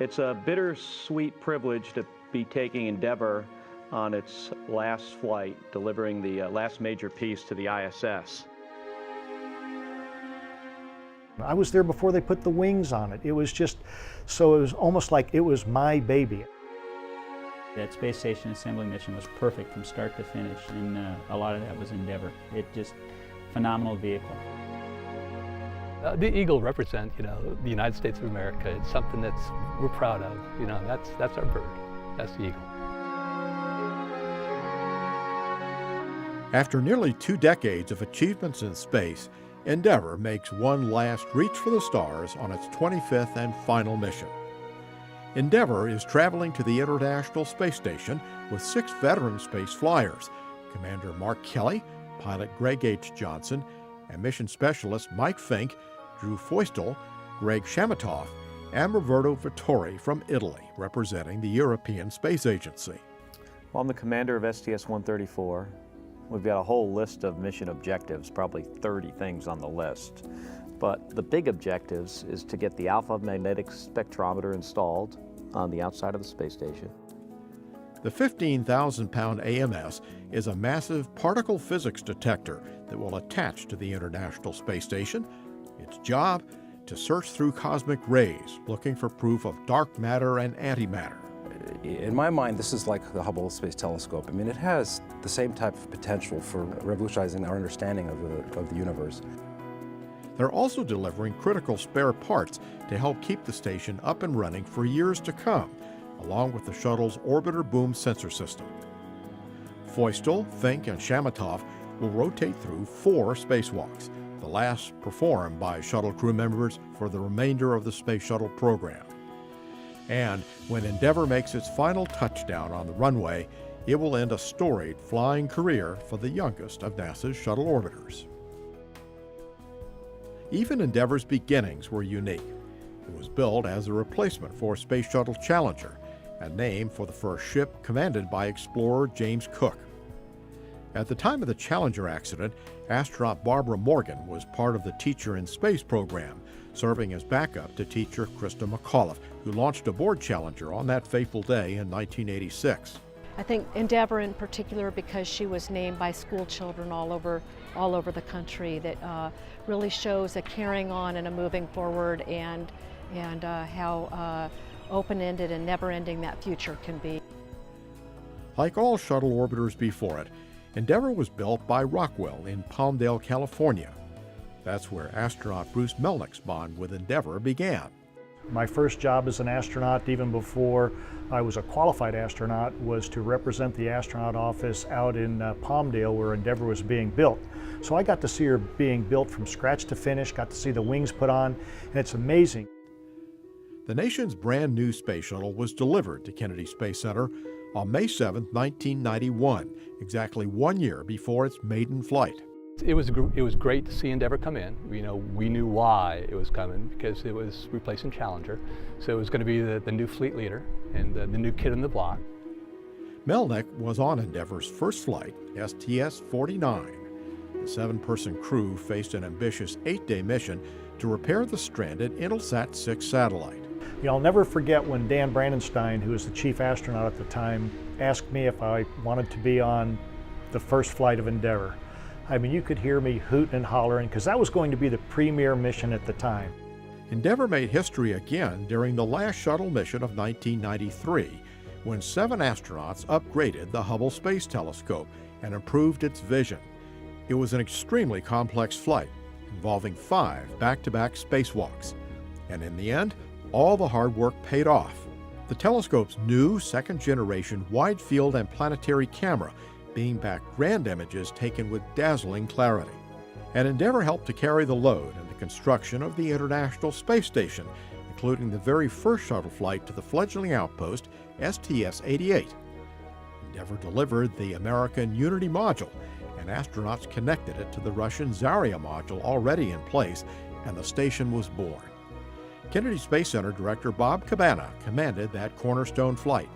It's a bittersweet privilege to be taking Endeavour on its last flight, delivering the last major piece to the ISS. I was there before they put the wings on it. It was just, so it was almost like it was my baby. That space station assembly mission was perfect from start to finish, and a lot of that was Endeavour. It just, phenomenal vehicle. The Eagle represents, the United States of America. It's something we're proud of. That's our bird. That's the Eagle. After nearly 2 decades of achievements in space, Endeavour makes one last reach for the stars on its 25th and final mission. Endeavour is traveling to the International Space Station with 6 veteran space flyers: Commander Mark Kelly, pilot Greg H. Johnson, and mission specialist Mike Fink, Drew Feustel, Greg Chamitoff, and Roberto Vittori from Italy, representing the European Space Agency. Well, I'm the commander of STS-134. We've got a whole list of mission objectives, probably 30 things on the list. But the big objectives is to get the alpha magnetic spectrometer installed on the outside of the space station. The 15,000-pound AMS is a massive particle physics detector that will attach to the International Space Station. Its job? To search through cosmic rays, looking for proof of dark matter and antimatter. In my mind, this is like the Hubble Space Telescope. I mean, it has the same type of potential for revolutionizing our understanding of the universe. They're also delivering critical spare parts to help keep the station up and running for years to come, along with the shuttle's orbiter boom sensor system. Feustel, Fink, and Chamitoff will rotate through 4 spacewalks, the last performed by shuttle crew members for the remainder of the Space Shuttle program. And when Endeavour makes its final touchdown on the runway, it will end a storied flying career for the youngest of NASA's shuttle orbiters. Even Endeavour's beginnings were unique. It was built as a replacement for Space Shuttle Challenger, and named for the first ship commanded by explorer James Cook. At the time of the Challenger accident, astronaut Barbara Morgan was part of the Teacher in Space program, serving as backup to teacher Krista McAuliffe, who launched aboard Challenger on that fateful day in 1986. I think Endeavour in particular, because she was named by school children all over the country, that really shows a carrying on and a moving forward, and how open-ended and never-ending that future can be. Like all shuttle orbiters before it, Endeavour was built by Rockwell in Palmdale, California. That's where astronaut Bruce Melnick's bond with Endeavour began. My first job as an astronaut, even before I was a qualified astronaut, was to represent the astronaut office out in Palmdale, where Endeavour was being built. So I got to see her being built from scratch to finish, got to see the wings put on, and it's amazing. The nation's brand new space shuttle was delivered to Kennedy Space Center on May 7, 1991, exactly 1 year before its maiden flight. It was great to see Endeavour come in. We knew why it was coming, because it was replacing Challenger. So it was going to be the new fleet leader and the new kid on the block. Melnick was on Endeavour's first flight, STS-49. The 7-person crew faced an ambitious 8-day mission to repair the stranded Intelsat 6 satellite. I'll never forget when Dan Brandenstein, who was the chief astronaut at the time, asked me if I wanted to be on the first flight of Endeavour. I mean, you could hear me hooting and hollering, because that was going to be the premier mission at the time. Endeavour made history again during the last shuttle mission of 1993, when 7 astronauts upgraded the Hubble Space Telescope and improved its vision. It was an extremely complex flight, involving 5 back-to-back spacewalks. And in the end, all the hard work paid off. The telescope's new second-generation wide-field and planetary camera beamed back grand images taken with dazzling clarity. And Endeavour helped to carry the load in the construction of the International Space Station, including the very first shuttle flight to the fledgling outpost, STS-88. Endeavour delivered the American Unity module, and astronauts connected it to the Russian Zarya module already in place, and the station was born. Kennedy Space Center Director Bob Cabana commanded that cornerstone flight.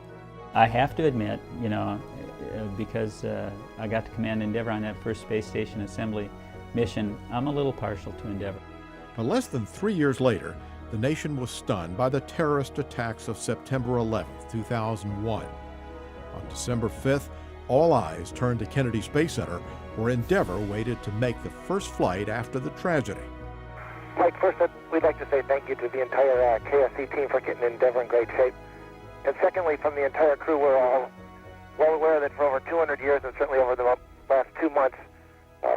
I have to admit, because I got to command Endeavour on that first space station assembly mission, I'm a little partial to Endeavour. But less than 3 years later, the nation was stunned by the terrorist attacks of September 11, 2001. On December 5th, all eyes turned to Kennedy Space Center, where Endeavour waited to make the first flight after the tragedy. Mike, first, we'd like to say thank you to the entire KSC team for getting Endeavour in great shape. And secondly, from the entire crew, we're all well aware that for over 200 years, and certainly over the last 2 months,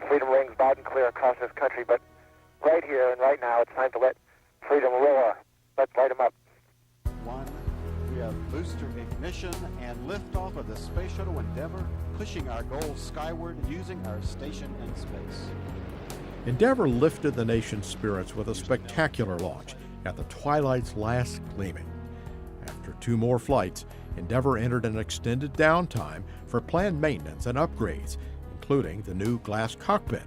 freedom rings loud and clear across this country. But right here and right now, it's time to let freedom roar. Let's light them up. 1, we have booster ignition and liftoff of the Space Shuttle Endeavour, pushing our goals skyward using our station in space. Endeavour lifted the nation's spirits with a spectacular launch at the twilight's last gleaming. After 2 more flights, Endeavour entered an extended downtime for planned maintenance and upgrades, including the new glass cockpit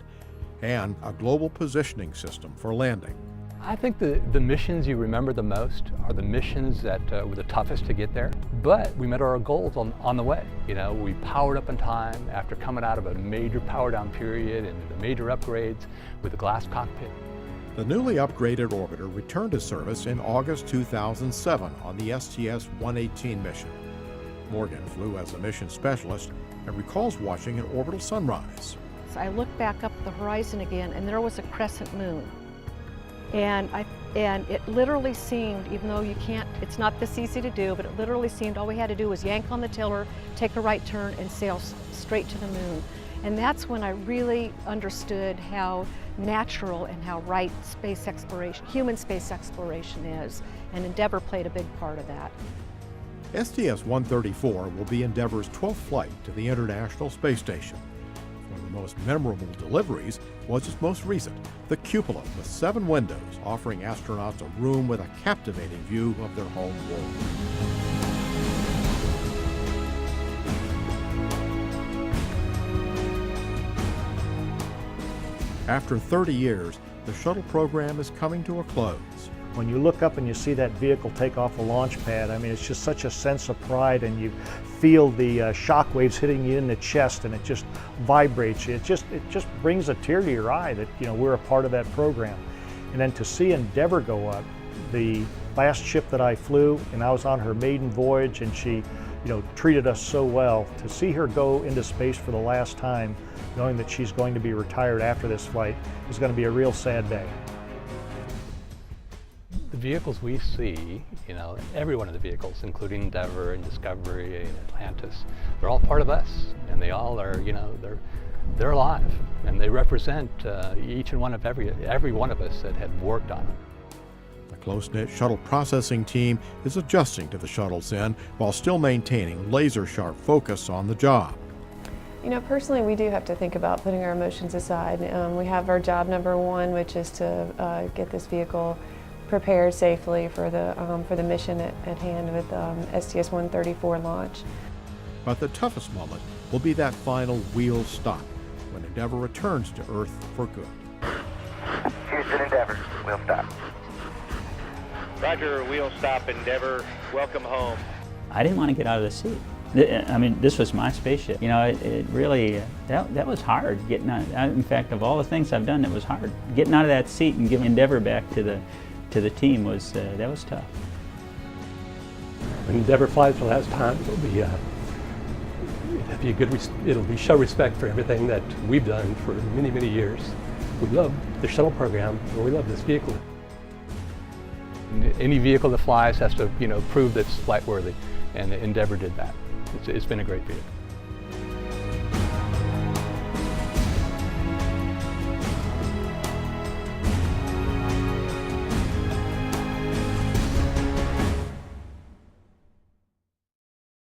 and a global positioning system for landing. I think the missions you remember the most are the missions that were the toughest to get there, but we met our goals on the way. You know, we powered up in time after coming out of a major power down period and the major upgrades with the glass cockpit. The newly upgraded orbiter returned to service in August 2007 on the STS-118 mission. Morgan flew as a mission specialist and recalls watching an orbital sunrise. So I looked back up at the horizon again, and there was a crescent moon. And it literally seemed, even though it's not this easy to do, but it literally seemed all we had to do was yank on the tiller, take a right turn, and sail straight to the moon. And that's when I really understood how natural and how right space exploration, human space exploration is. And Endeavour played a big part of that. STS-134 will be Endeavour's 12th flight to the International Space Station. One of the most memorable deliveries was its most recent, the cupola with 7 windows, offering astronauts a room with a captivating view of their home world. After 30 years, the shuttle program is coming to a close. When you look up and you see that vehicle take off the launch pad, I mean, it's just such a sense of pride, and you feel the shock waves hitting you in the chest, and it just vibrates you. It just brings a tear to your eye that, you know, we're a part of that program. And then to see Endeavour go up, the last ship that I flew, and I was on her maiden voyage, and she, you know, treated us so well. To see her go into space for the last time, knowing that she's going to be retired after this flight, is going to be a real sad day. The vehicles we see, you know, every one of the vehicles, including Endeavour and Discovery and Atlantis, they're all part of us, and they all are, you know, they're alive, and they represent each and one of every one of us that had worked on it. The close-knit shuttle processing team is adjusting to the shuttle's end while still maintaining laser-sharp focus on the job. You know, personally, we do have to think about putting our emotions aside. We have our job number 1, which is to get this vehicle prepared safely for the mission at hand with STS-134 launch. But the toughest moment will be that final wheel stop when Endeavour returns to Earth for good. Houston Endeavour, wheel stop. Roger, wheel stop, Endeavour. Welcome home. I didn't want to get out of the seat. I mean, this was my spaceship. You know, it really, that was hard getting out. In fact, of all the things I've done, it was hard. Getting out of that seat and giving Endeavour back to the team was, that was tough. When Endeavour flies for the last time, it'll show respect for everything that we've done for many, many years. We love the shuttle program, and we love this vehicle. Any vehicle that flies has to, you know, prove that it's flight worthy, and Endeavour did that. It's been a great vehicle.